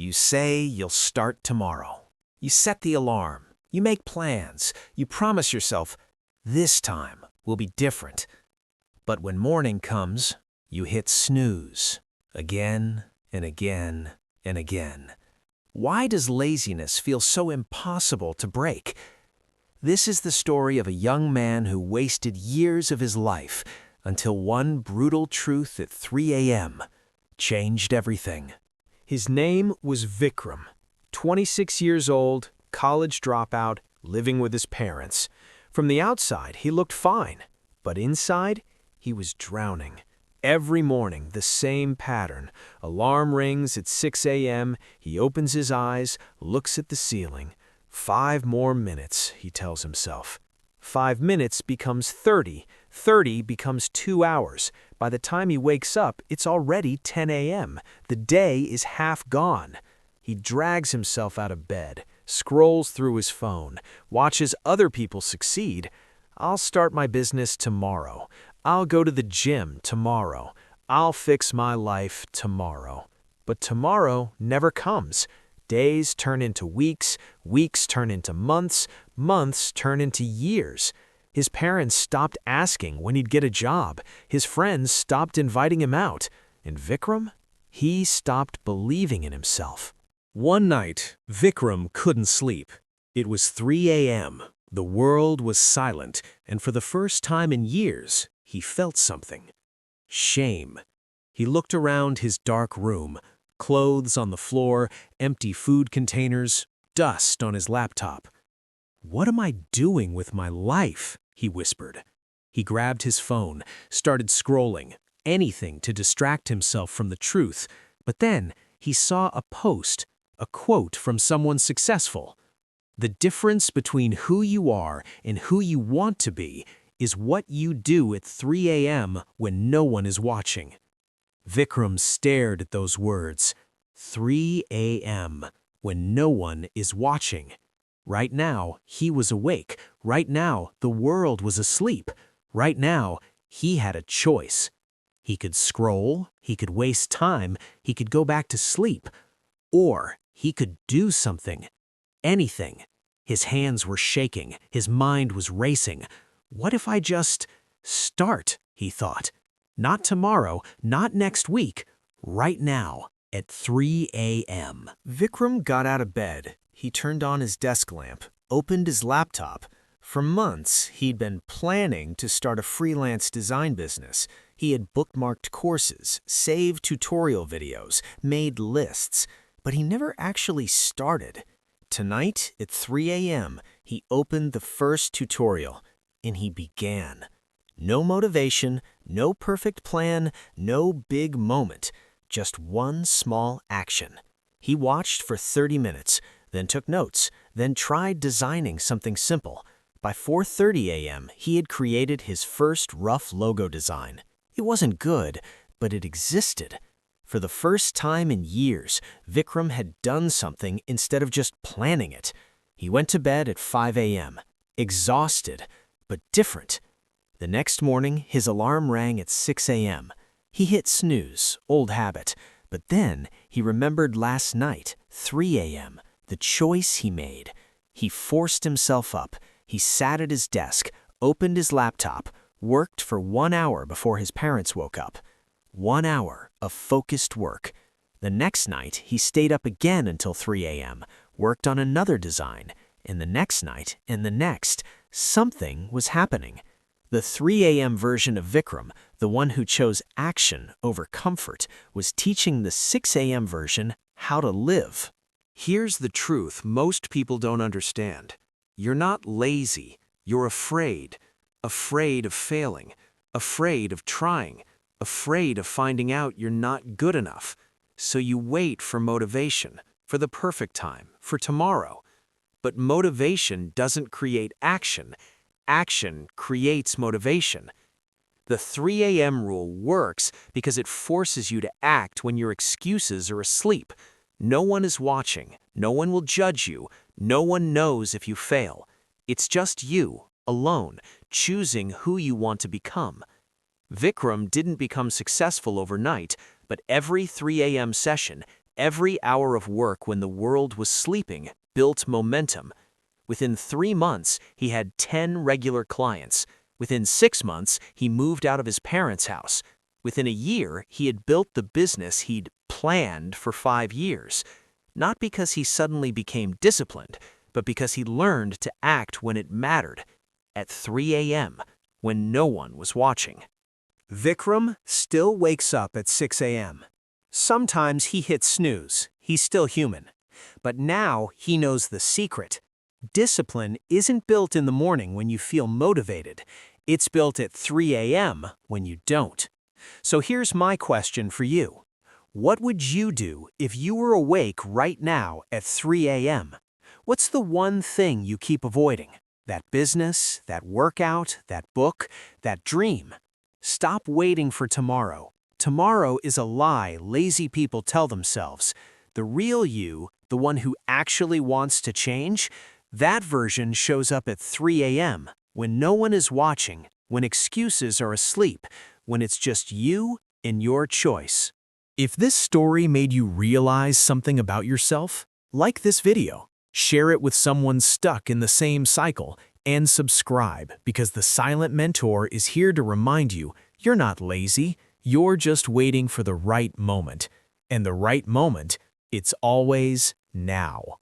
You say you'll start tomorrow. You set the alarm. You make plans. You promise yourself, this time will be different. But when morning comes, you hit snooze. Again and again and again. Why does laziness feel so impossible to break? This is the story of a young man who wasted years of his life until one brutal truth at 3 a.m. changed everything. His name was Vikram, 26 years old, college dropout, living with his parents. From the outside, he looked fine, but inside, he was drowning. Every morning, the same pattern. Alarm rings at 6 a.m., he opens his eyes, looks at the ceiling. 5 more minutes, he tells himself. 5 minutes becomes 30. 30 becomes 2 hours. By the time he wakes up, it's already 10 a.m. The day is half gone. He drags himself out of bed, scrolls through his phone, watches other people succeed. I'll start my business tomorrow. I'll go to the gym tomorrow. I'll fix my life tomorrow. But tomorrow never comes. Days turn into weeks, weeks turn into months, months turn into years. His parents stopped asking when he'd get a job. His friends stopped inviting him out. And Vikram? He stopped believing in himself. One night, Vikram couldn't sleep. It was 3 a.m. The world was silent, and for the first time in years, he felt something. Shame. He looked around his dark room. Clothes on the floor, empty food containers, dust on his laptop. "What am I doing with my life?" he whispered. He grabbed his phone, started scrolling, anything to distract himself from the truth. But then he saw a post, a quote from someone successful. "The difference between who you are and who you want to be is what you do at 3 a.m. when no one is watching." Vikram stared at those words. 3 a.m. when no one is watching. Right now, he was awake. Right now, the world was asleep. Right now, he had a choice. He could scroll, he could waste time, he could go back to sleep. Or he could do something. Anything. His hands were shaking, his mind was racing. What if I just start, he thought. Not tomorrow, not next week, right now, at 3 a.m. Vikram got out of bed. He turned on his desk lamp, opened his laptop. For months, he'd been planning to start a freelance design business. He had bookmarked courses, saved tutorial videos, made lists, but he never actually started. Tonight, at 3 a.m., he opened the first tutorial, and he began. No motivation, no perfect plan, no big moment, just one small action. He watched for 30 minutes, then took notes, then tried designing something simple. By 4:30 a.m., he had created his first rough logo design. It wasn't good, but it existed. For the first time in years, Vikram had done something instead of just planning it. He went to bed at 5 a.m., exhausted, but different. The next morning, his alarm rang at 6 a.m. He hit snooze, old habit, but then he remembered last night, 3 a.m., the choice he made. He forced himself up. He sat at his desk, opened his laptop, worked for 1 hour before his parents woke up. 1 hour of focused work. The next night, he stayed up again until 3 a.m., worked on another design, and the next night, and the next, something was happening. The 3 a.m. version of Vikram, the one who chose action over comfort, was teaching the 6 a.m. version how to live. Here's the truth most people don't understand. You're not lazy. You're afraid. Afraid of failing. Afraid of trying. Afraid of finding out you're not good enough. So you wait for motivation, for the perfect time, for tomorrow. But motivation doesn't create action. Action creates motivation. The 3 a.m. rule works because it forces you to act when your excuses are asleep. No one is watching. No one will judge you. No one knows if you fail. It's just you, alone, choosing who you want to become. Vikram didn't become successful overnight, but every 3 a.m. session, every hour of work when the world was sleeping built momentum. Within 3 months, he had 10 regular clients. Within 6 months, he moved out of his parents' house. Within a year, he had built the business he'd planned for 5 years. Not because he suddenly became disciplined, but because he learned to act when it mattered, at 3 a.m., when no one was watching. Vikram still wakes up at 6 a.m. Sometimes he hits snooze. He's still human. But now he knows the secret. Discipline isn't built in the morning when you feel motivated. It's built at 3 a.m. when you don't. So here's my question for you. What would you do if you were awake right now at 3 a.m.? What's the one thing you keep avoiding? That business, that workout, that book, that dream? Stop waiting for tomorrow. Tomorrow is a lie lazy people tell themselves. The real you, the one who actually wants to change, that version shows up at 3 a.m., when no one is watching, when excuses are asleep, when it's just you and your choice. If this story made you realize something about yourself, like this video, share it with someone stuck in the same cycle, and subscribe because the Silent Mentor is here to remind you you're not lazy, you're just waiting for the right moment. And the right moment, it's always now.